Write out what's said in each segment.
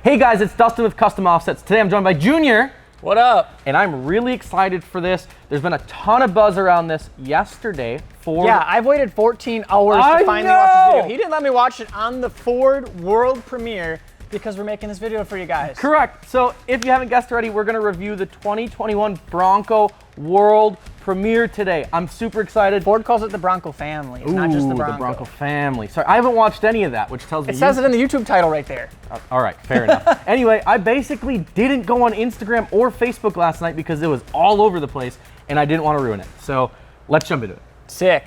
Hey guys, it's Dustin with Custom Offsets. Today I'm joined by Junior. What up? And I'm really excited for this. There's been a ton of buzz around this yesterday. Yeah, I've waited 14 hours to finally watch this video. He didn't let me watch it on the Ford world premiere because we're making this video for you guys. Correct. So if you haven't guessed already, we're gonna review the 2021 Bronco world premiere today. I'm super excited. Ford calls it the Bronco family. It's not just the Bronco. The Bronco family. Sorry, I haven't watched any of that, which tells me. It says it in the YouTube title right there. All right, fair enough. Anyway, I basically didn't go on Instagram or Facebook last night because it was all over the place and I didn't want to ruin it. So let's jump into it. Sick.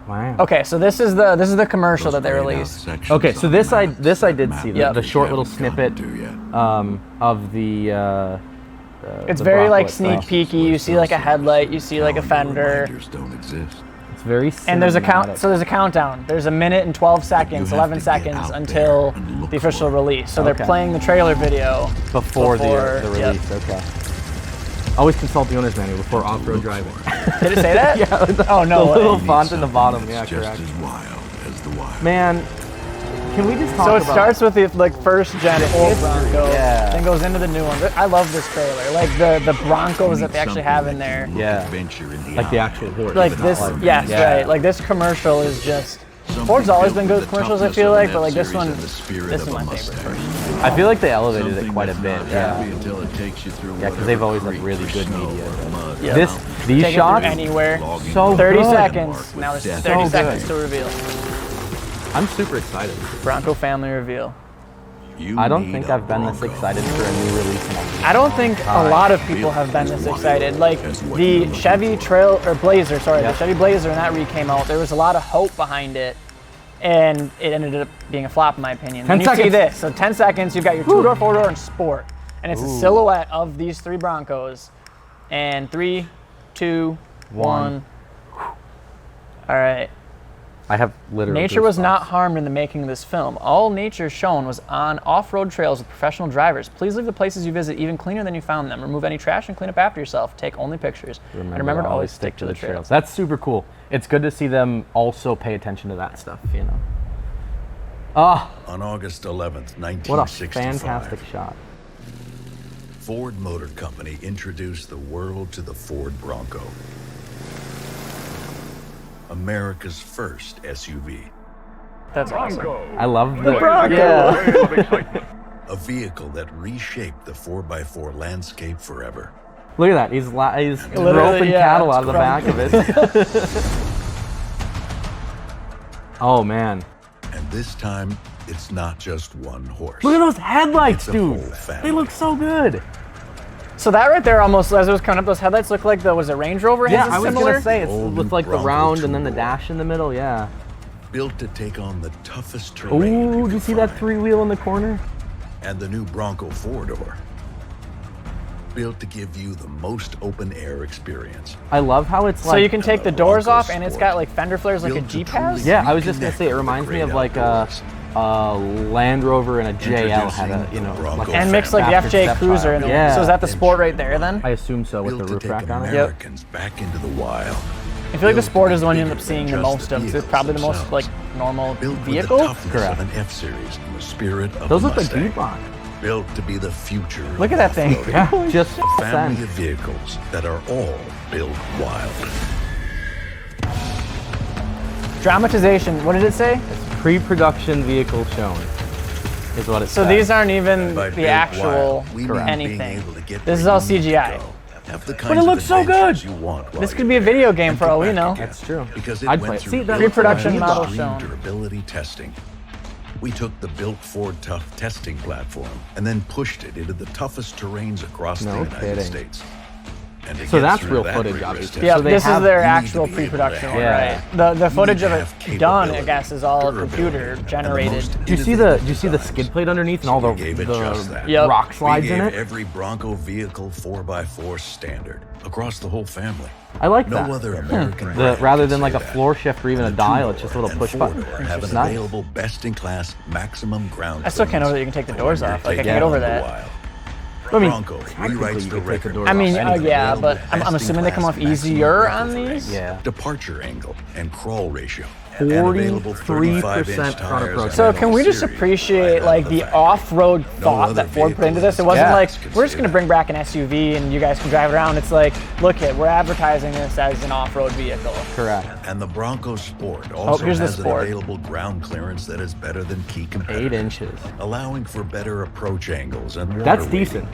Wow. Okay, so this is the commercial that they released. Okay, so this I did see the short little snippet of the. It's very Bronco like itself. sneak peeky. You see like a headlight, you see like a fender, It's very cinematic. and there's a count. So there's a countdown. There's a minute and 12 seconds, 11 seconds until the official release. So they're playing the trailer video before the release. Okay. Always consult the owner's manual before off-road driving. Did it say that? Yeah. Oh no. The little way. font in the bottom. Yeah, correct. Man, can we just talk So about? it starts with the first gen old Bronco, Yeah. then goes into the new one. I love this trailer, like the Broncos that they actually have in there. Yeah. Like the actual horse. Like this, yes, Yeah. right. Like this commercial is just. Ford's always been good with commercials, I feel like, but like this one, this is my favorite personally. I feel like they elevated it quite a bit. Yeah. Yeah, because they've always had really good media. Yeah. These Take it shots, anywhere. so 30 good. seconds. Now there's 30 seconds to reveal. I'm super excited. Bronco family reveal. I don't think I've been this excited for a new release in a long I don't think a lot of people have been this excited. Like the Chevy Blazer, the Chevy Blazer, and that came out. There was a lot of hope behind it, and it ended up being a flop in my opinion. 10 Then you see seconds. this, so 10 seconds, you've got your two-door, four-door, and sport, and it's a silhouette of these three Broncos. And 3, 2, 1. All right. I have literally. Nature was not harmed in the making of this film. All nature shown was on off-road trails with professional drivers. Please leave the places you visit even cleaner than you found them. Remove any trash and clean up after yourself. Take only pictures. And remember to always stick to the trails. That's super cool. It's good to see them also pay attention to that stuff, you know. On August 11th, 1965, What a fantastic shot. Ford Motor Company introduced the world to the Ford Bronco, America's first SUV. That's awesome. I love the Bronco. Yeah. A vehicle that reshaped the 4x4 landscape forever. Look at that. He's Literally, roping yeah, cattle it's out of the back of it. Oh man. And this time, it's not just one horse. Look at those headlights, It's a whole dude. family. They look so good. So that right there almost, as it was coming up, those headlights look like was a Range Rover? Yeah, Is it I was similar? gonna say it's Old with like the Bronco round and then the two-door. dash in the middle. Yeah. Built to take on the toughest terrain. Ooh, did you see that find. three-wheel in the corner? And the new Bronco four-door. Built to give you the most open-air experience. I love how it's like. So you can take the doors Bronco off and it's Sport. got like fender flares like a Built to Jeep has? truly Yeah, I was just gonna say it reminds me of like a Land Rover and a JL had a, you know, like a And mixed like the bastard FJ Cruiser. And Yeah. So is that the Sport right there then? I assume so with the Built to roof take rack on it. Americans back into the wild. I feel like the Sport is the one you end up seeing the most of. 'Cause it's probably the most like normal Built with vehicle. the toughness Correct. of an F-Series and the spirit of Those a look like Mustang. G-Block. Built to be the future. Look of at that thing. off-roading. Yeah, just Family sense. of vehicles that are all built wild. Dramatization, what did it say? Pre-production vehicle shown is what it So says. these aren't even By the built actual wild, we mean being anything. able to get This is where all you need to CGI. go. Have the it kinds of looks so adventures good. you want while This you're could be a there. video game And for come all we back know. again, That's true. Because it I'd went play it. through See, that Pre-production extreme model shown. durability testing. We took the built Ford Tough testing platform and then pushed it into the toughest terrains across No the United kidding. States. And to So get that's through real that footage, rigorous obviously. testing, Yeah, So they this is have- their you need to actual be able to pre-production one, Yeah. right? The footage of to it have done, I capability, guess, is all durability, computer and the generated. most Do you see innovative the designs. skid plate underneath and all We gave it just the that. Yep. rock slides we in gave it? every Bronco vehicle 4x4 standard across the whole family. I like No that. other American The, brand rather can than like say a that. floor shift or even a The dial, it's just a two-door little push and button. four-door have It's an nice. available best-in-class maximum ground. I still can't know clearance that you can take the for doors when off. you're Like, I can taking get over on the that. wild. I mean, Bronco technically rewrites you the could take the record. doors I mean, off yeah, Available but I'm assuming they come off best-in-class easier maximum on growth these. rate, Yeah. Departure angle and crawl ratio. 43% front approach. So can we just appreciate like the off-road thought that Ford put into this? It wasn't like, we're just gonna bring back an SUV and you guys can drive around. It's like, look we're advertising this as an off-road vehicle. Correct. And the Bronco Sport also here's the has an Sport. available ground clearance that is better than key competitors. 8 inches. Allowing for better approach angles and water That's weighting. decent.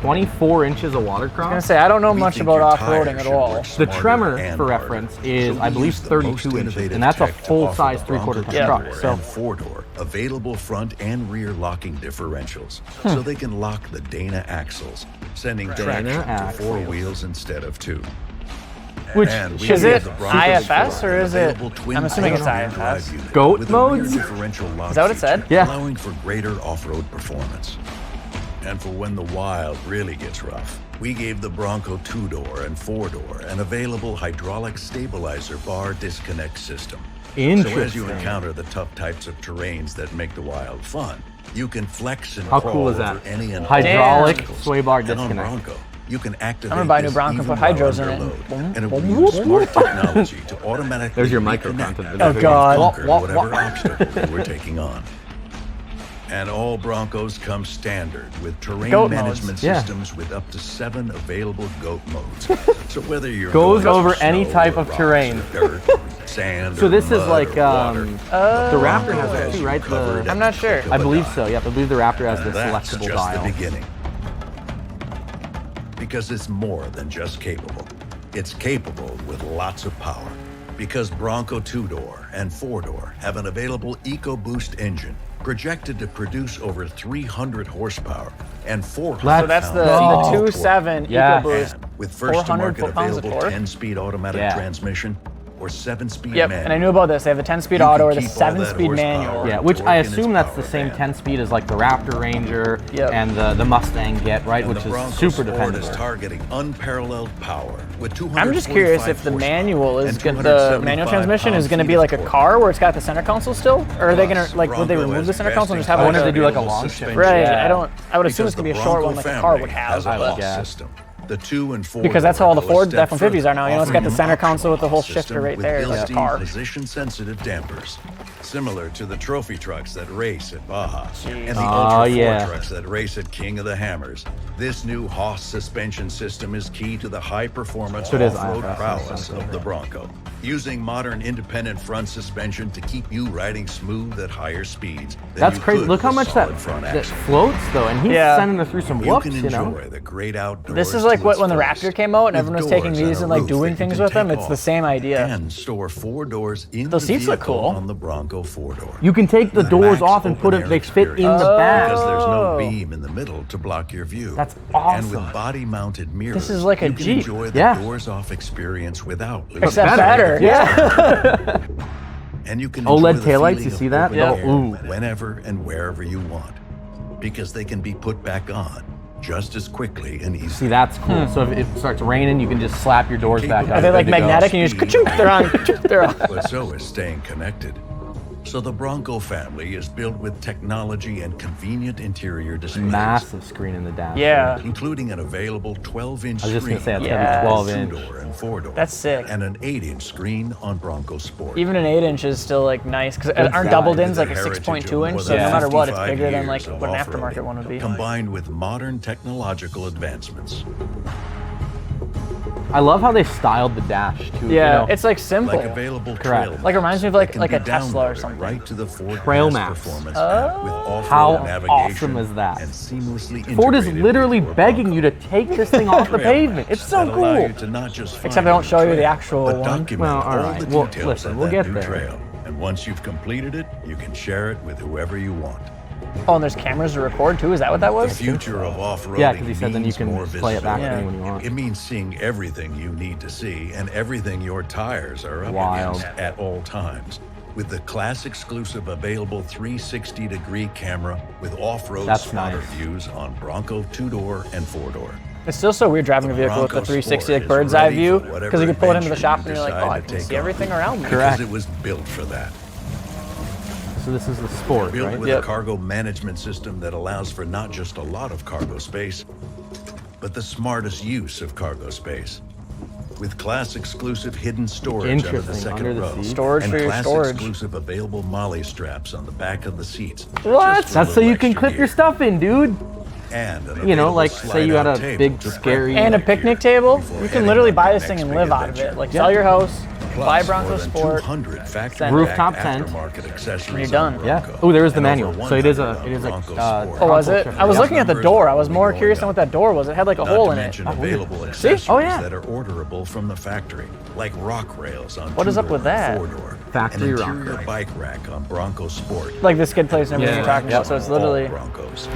24 inches of water I was gonna cross. say, I don't know We much think about your off-roading tires at should all. work The smarter tremor, and for harder. reference, is So I we believe use the 32 most inches, innovative and that's a tech to full offer size the 3/4 Bronco ton truck. two-door So and four-door available front and rear locking differentials, so they can lock the Dana axles, sending traction to 4 axles. wheels instead of 2. Which And we is have it the Bronco IFS Sport, or is it? available twin I'm assuming it's rear IFS. drive unit Goat with a rear modes? differential lock Is that what it said? feature, Yeah. allowing for greater off-road performance. And for when the wild really gets rough, we gave the Bronco 2-door and 4-door an available hydraulic stabilizer bar disconnect system. So as you interesting. encounter the tough types of terrains that make the wild fun, you can flex and How crawl cool is over that? any and all Hydraulic obstacles. sway bar And on disconnect. Bronco, you can activate I'm gonna buy a new this Bronco and even put while hydros in under it. load, Boom, and it will boom, use boom. smart technology to automatically There's your micro reconnect content. and Oh, God. conquer Wah, wah, whatever wah. obstacle you were taking on. And all Broncos come standard with terrain Goat management modes. Yeah. systems with up to 7 available goat modes. So whether you're Goes going over through any snow type or of rocks terrain. or dirt, sand, So or this is mud like or water, the Raptor has as it too, you right? covered The, I'm not sure. I believe so. Yeah, I believe the Raptor has the and that's selectable just dial. the beginning. Because it's more than just capable. It's capable with lots of power. Because Bronco 2-door and 4-door have an available EcoBoost engine projected to produce over 300 horsepower and 400 Let's So that's the go. 2.7 Yeah. EcoBoost. And with first to 400 market foot-pounds of available torque? 10-speed automatic Yeah. transmission or 7-speed Yep, manual. and I knew about this. They have the 10-speed You auto can or the keep all that 7-speed horsepower. manual. Yeah, which torque I in its assume that's the power same band. 10 speed as like the Raptor Ranger Yep. and the Mustang get, right? And Which the is Bronco super Sport dependable. is targeting unparalleled power with 245 I'm just curious if the manual is horsepower good, the and manual 275 transmission is going to be pound-feet like of a torque. car where it's got the center console still, or are they going Plus, to like would they Bronco remove has the center console and just have I like wonder if a, they do like a available long suspension. shift. right? Yeah. I would assume Because it's going to the be a short Bronco one like a car family would has have. a But, lock system. The 2 and 4 because that's how all the go a Ford step F-150s are now. You know, it's got the further, center offering console with the whole system shifter right with there, like a built-in car. position-sensitive dampers, similar to the trophy trucks that race at Baja and the Oh, Ultra 4 yeah. trucks that race at King of the Hammers. This new Haas suspension system is key to the high-performance So it is off-road IFS, prowess of the Bronco, using modern independent front suspension to keep you riding smooth at higher speeds. than That's you crazy. could Look how with much that, solid front that axle. floats though, and he's Yeah. sending her through some You whoops, can you know? enjoy the great outdoors. This is to like what its when the fullest, Raptor came out and with everyone was taking doors these a and like roof doing that you things can with them. take It's the off same idea. And store 4 doors in Those the seats look vehicle cool. on the Bronco 4-door. You can take the doors max off and put it, open-air they fit in experience. the back. Because there's no Oh. beam in the middle to block your view. That's And awesome. with body-mounted mirrors, This is like a you can Jeep. enjoy the Yeah. doors-off experience without losing Except better. Yeah. And you can OLED enjoy the taillights, feeling you of see that? open Yeah. air Ooh. whenever and wherever you want, because they can be put back on just as quickly and easily. See, that's cool. So if it starts raining, you can just slap your doors back Are up. Are they like Good to go. magnetic and you just ka-chunk, they're on, ka-chunk, they're on. But so is staying connected. So the Bronco family is built with technology and convenient interior displays, Massive screen in the dash. Yeah. including an available 12-inch I was just screen gonna say, it's gonna be gonna be Yeah. 12 inch. 2-door and 4-door. That's sick. And an 8-inch screen on Bronco Sport. Even an 8-inch is still like nice because Good aren't size. doubled ins With like a heritage of 6.2 inch, more so than no matter what, it's 55 bigger than like years of what an off-roading, aftermarket one would be. Combined with modern technological advancements. I love how they styled the dash too. Yeah, you know? it's like simple. Like available Correct. trail Like, it reminds me of, maps like- that can like be a Tesla or downloaded something. Right to the Ford Trail Pass maps. Performance app with off-road How navigation awesome is that? And seamlessly Ford is integrated literally into a begging Bronco. you to take this thing off the Trail pavement. maps It's so that allow cool. you to not just find Except they don't a show you the trail, actual but one. document Well, all all right. the Well, details listen, of we'll that get new there. trail. And once you've completed it, you can share it with whoever you want. Oh, and there's cameras to record too. Is that what that The was? future of off-roading Yeah, because he said then you means can more play it back to visibility. anyone you want. It means seeing everything you need to see and everything your tires are up Wild. against at all times. With the class exclusive available 360-degree camera with off-road That's spotter nice. views on Bronco 2-door and 4-door. It's still so weird driving a vehicle with the Bronco 360 Sport like bird's is eye ready view for whatever because you can pull it into the adventure shop you and you're like, decide oh, I to can take see on. everything around me. Because it was built for that. So this is the Sport, Built right? with Yep. a cargo management system that allows for not just a lot of cargo space, but the smartest use of cargo space. with class-exclusive hidden storage under the Interesting, second under the row, seat. Storage and for your storage. class-exclusive available molly straps on the back of the seats. What? just for a That's so little you can extra clip your gear. stuff in, dude. And an You know, available like say you had slide-out a table big to scary And a prep picnic gear table. before You can heading literally on buy the this thing next and big live out of adventure. it. Like Yeah. sell your house, Plus, buy more Bronco than Sport. 200 factory Send it. Rooftop back tent. aftermarket accessories You're done. on Yeah. Bronco, Oh, there is the and manual. over So it is 100 a on Bronco Sport. Oh, was it? I was Yeah. looking at the door. I was more curious on what that door was. It had like a Not hole to in it. mention Oh, weird. available accessories Oh, yeah. that are orderable from the factory, like rock rails on What is up two-door with that? and four-door, Factory an rock interior rail. bike rack on Bronco Sport. Like the skid plates and everything Yeah. you're talking about. So it's literally. All Broncos.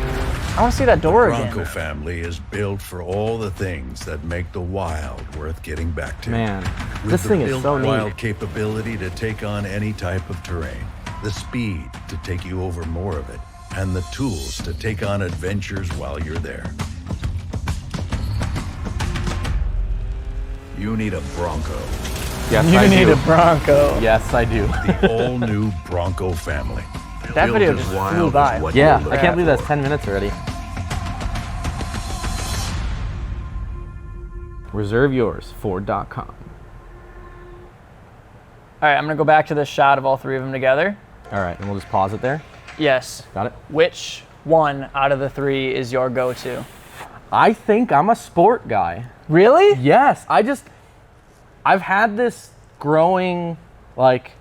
I want to see that door Bronco again. family is built for all the things that make the wild worth getting back to. Man, With this the thing is built so neat. wild capability to take on any type of terrain, the speed to take you over more of it, and the tools to take on adventures while you're there. You need a Bronco. Yes, You I need do. a Bronco. Yes, I do. The all-new Bronco family. That Built video as just wild flew as by. what Yeah, you're I can't believe looking that's 10 minutes already. Reserve yours, Ford.com. All right, I'm gonna go back to this shot of all three of them together. All right, and we'll just pause it there. Yes. Got it? Which one out of the three is your go-to? I think I'm a sport guy. Really? Yes, I've had this growing, like,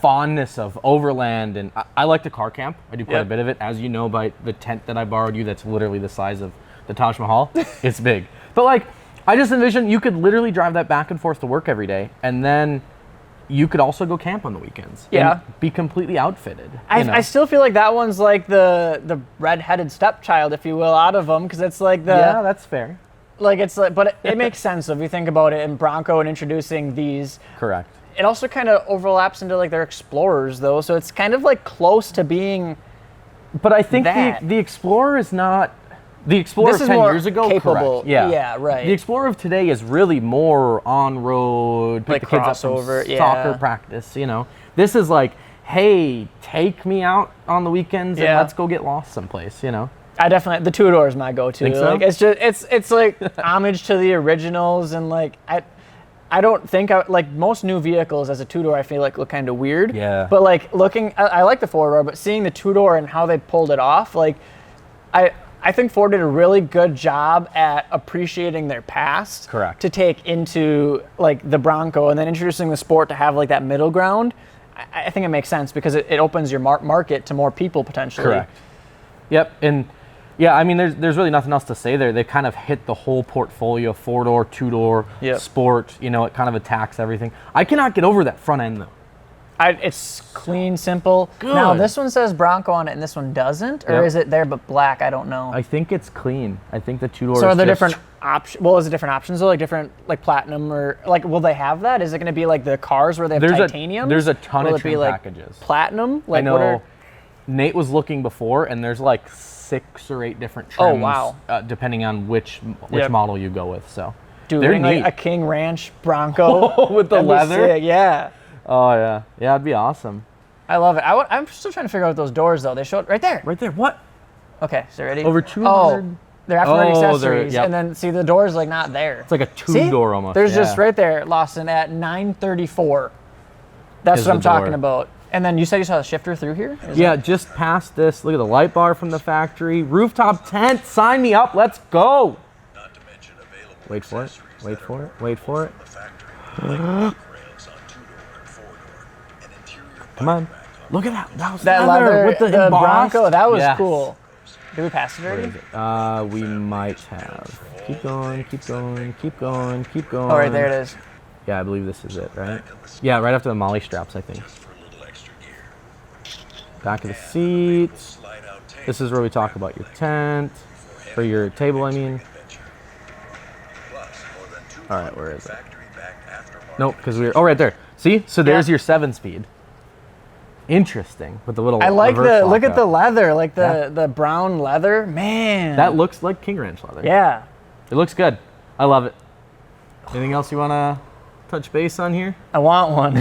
fondness of overland, and I like to car camp. I do quite a Yep. bit of it, as you know by the tent that I borrowed you that's literally the size of the Taj Mahal. It's big. But, like, I just envision you could literally drive that back and forth to work every day, and then you could also go camp on the weekends. Yeah. And be completely outfitted. you know? I still feel like that one's like the red-headed stepchild, if you will, out of them, because it's like the Yeah, that's fair. like it's like, but it makes sense if you think about it. In Bronco and introducing these, Correct. it also kind of overlaps into like their Explorers though, so it's kind of like close to being. But I think That. the Explorer is not... The Explorer This is 10 more years ago, capable. correct. Yeah. Yeah, right. The Explorer of today is really more on-road, pick Like the kids up from crossover, yeah. soccer practice, you know. This is like, hey, take me out on the weekends and Yeah. let's go get lost someplace, you know. I definitely the two-door is my go-to. Think so? Like it's just it's like homage to the originals, and like I don't think like most new vehicles as a two-door I feel like look kind of weird. Yeah. But like I like the four-door, but seeing the two-door and how they pulled it off, like I think Ford did a really good job at appreciating their past. Correct. To take into like the Bronco and then introducing the Sport to have like that middle ground. I think it makes sense because it opens your market to more people potentially. Correct. Yep, and yeah, I mean, there's really nothing else to say there. They kind of hit the whole portfolio, four-door, two-door, Yep. sport, you know, it kind of attacks everything. I cannot get over that front end, though. It's clean, simple. Good. Now this one says Bronco on it, and this one doesn't, or Yep. is it there but black? I don't know. I think it's clean. I think the two-door So are is there just- different options? Well, is it different options though, like different, like platinum or like? Will they have that? Is it going to be like the cars where they have titanium? There's a ton Will of it be trim like packages. platinum? Like I know what are? Nate was looking before, and there's like 6 or 8 different trims. Oh, wow. Depending on which Yep. model you go with. So Dude, they're like neat. a King Ranch Bronco With the That'd be leather? sick, yeah, Oh yeah, yeah, it'd be awesome. I love it. I'm still trying to figure out those doors though. They showed right there. Right there. What? Okay, so ready? Over 200? Oh, they're aftermarket Oh, they're- accessories, yep. and then see the door's like not there. It's like a See? two-door almost. There's just yeah. right there, Lawson, at 934. That's Is what I'm the door. talking about. And then you said you saw the shifter through here? Yeah, just past this. Look at the light bar from the factory. Rooftop tent. Sign me up. Let's go. Not to mention available Wait for it. accessories Wait that for are it. Wait for it. from the factory, like rock rails on two-door and four-door, an interior Come on. bike rack Look at that. That was That leather, with the, the embossed. Bronco, that was Yes. cool. Did we pass it Where already? is it? We might have. Keep going. Keep going. Keep going. Keep going. Oh, right there it is. Yeah, I believe this is it, right? Yeah, right after the molly straps, I think. for a little extra gear. Back of the seats. Slide-out table This is where we talk about your tent, or your table, I mean. adventure. Plus, more than 200 All right, where is it? factory-backed aftermarket Nope, because we're. Oh, right there. See? So there's Yeah. your 7-speed. Interesting with the little. I like reverse the, look at the lockup. leather, like Yeah. the brown leather. Man. That looks like King Ranch leather. Yeah. It looks good. I love it. Anything else you want to touch base on here? I want one.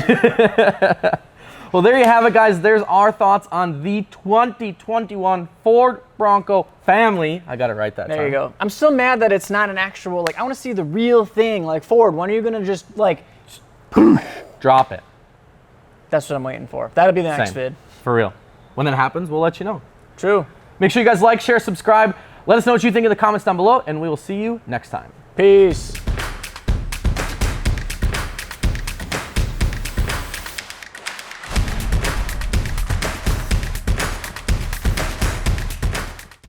Well, there you have it, guys. There's our thoughts on the 2021 Ford Bronco family. I got it right that time. There you go. I'm still mad that it's not an actual, like, I want to see the real thing. Like, Ford, when are you going to just, like, Drop it. that's what I'm waiting for. That'll be the next Same. vid. For real. When that happens, we'll let you know. True. Make sure you guys like, share, subscribe. Let us know what you think in the comments down below, and we will see you next time. Peace.